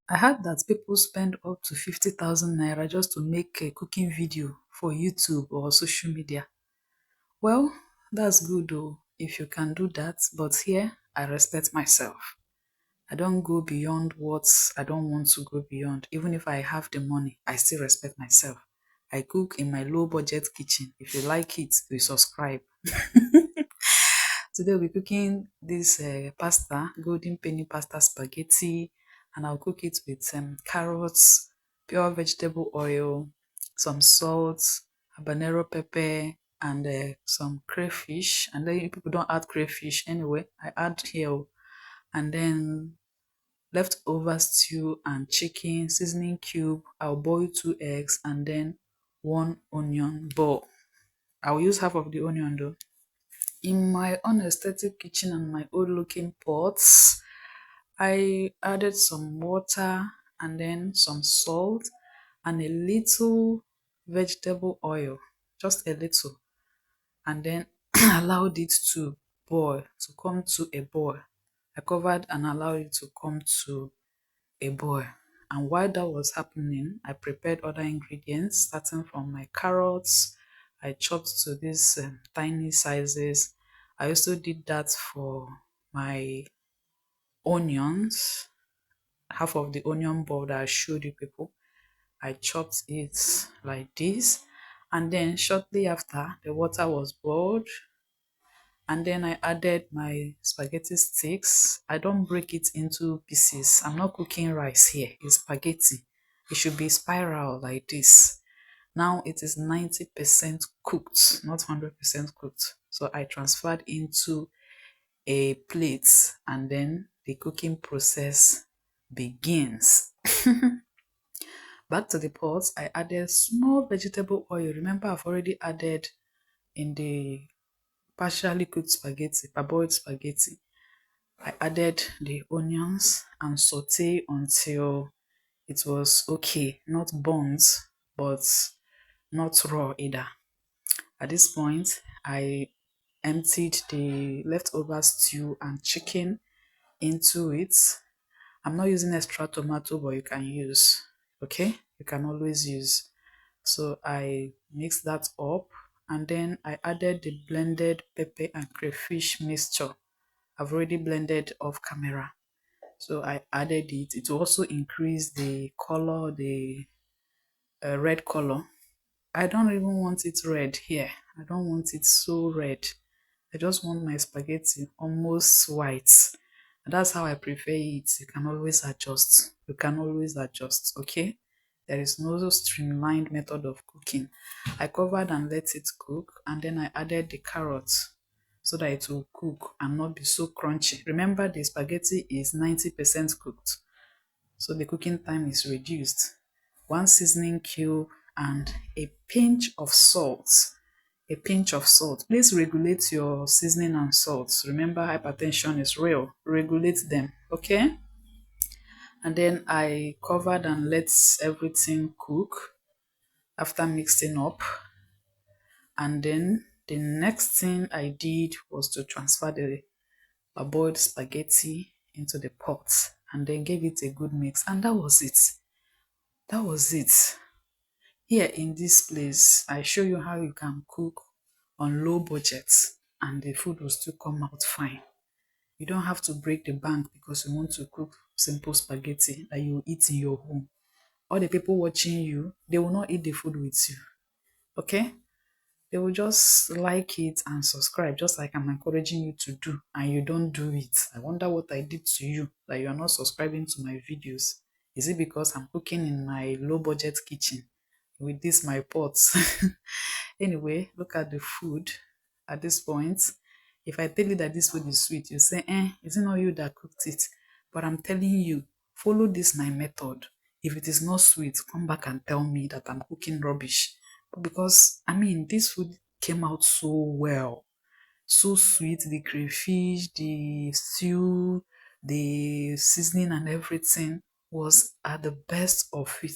I heard that people spend up to 50,000 naira just to make a cooking video for YouTube or social media. Well, that's good though, if you can do that, but here I respect myself. I don't go beyond what I don't want to go beyond. Even if I have the money, I still respect myself. I cook in my low budget kitchen. If you like it, you subscribe. Today we're cooking this pasta, golden penny pasta spaghetti, and I'll cook it with carrots, pure vegetable oil, some salt, habanero pepper, and some crayfish. And then people don't add crayfish anyway. I add here, and then leftover stew and chicken, seasoning cube. I'll boil 2 eggs and then 1 onion ball. I'll use half of the onion though. In my unaesthetic kitchen and my old looking pots, I added some water and then some salt and a little vegetable oil, just a little, and then allowed it to boil, to come to a boil. I covered and allowed it to come to a boil. And while that was happening, I prepared other ingredients, starting from my carrots. I chopped to these tiny sizes. I also did that for my onions, half of the onion ball that I showed you people. I chopped it like this. And then shortly after, the water was boiled, and then I added my spaghetti sticks. I don't break it into pieces. I'm not cooking rice here. It's spaghetti. It should be spiral like this. Now it is 90% cooked, not 100% cooked. So I transferred into a plate, and then the cooking process begins. Back to the pot, I added small vegetable oil. Remember, I've already added in the partially cooked spaghetti, parboiled spaghetti. I added the onions and saute until it was okay, not burnt, but not raw either. At this point, I emptied the leftover stew and chicken into it. I'm not using extra tomato, but you can use, okay? You can always use. So I mixed that up, and then I added the blended pepper and crayfish mixture. I've already blended off camera. So I added it. It will also increase the color, the red color. I don't even want it red here. I don't want it so red. I just want my spaghetti almost white. And that's how I prefer it. You can always adjust. You can always adjust, okay? There is no streamlined method of cooking. I covered and let it cook, and then I added the carrots so that it will cook and not be so crunchy. Remember, the spaghetti is 90% cooked, so the cooking time is reduced. One seasoning cube and a pinch of salt. A pinch of salt. Please regulate your seasoning and salt. Remember, hypertension is real. Regulate them, okay? And then I covered and let everything cook after mixing up. And then the next thing I did was to transfer the parboiled spaghetti into the pot and then gave it a good mix. And that was it. That was it. Here in this place, I show you how you can cook on low budget and the food will still come out fine. You don't have to break the bank because you want to cook simple spaghetti that you eat in your home. All the people watching you, they will not eat the food with you. Okay? They will just like it and subscribe, just like I'm encouraging you to do, and you don't do it. I wonder what I did to you that you are not subscribing to my videos. Is it because I'm cooking in my low budget kitchen with this my pots? Anyway, look at the food at this point. If I tell you that this food is sweet, you say, is it not you that cooked it? But I'm telling you, follow this my method. If it is not sweet, come back and tell me that I'm cooking rubbish. Because, I mean, this food came out so well. So sweet, the crayfish, the stew, the seasoning and everything was at the best of it.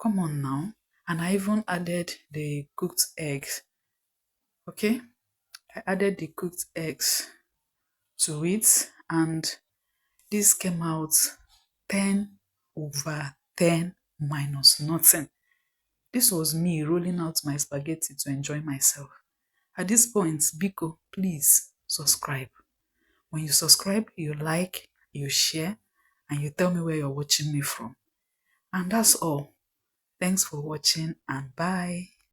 Come on now. And I even added the cooked eggs. Okay? I added the cooked eggs to it, and this came out 10 over 10 minus nothing. This was me rolling out my spaghetti to enjoy myself. At this point, Biko, please subscribe. When you subscribe, you like, you share, and you tell me where you're watching me from. And that's all. Thanks for watching and bye.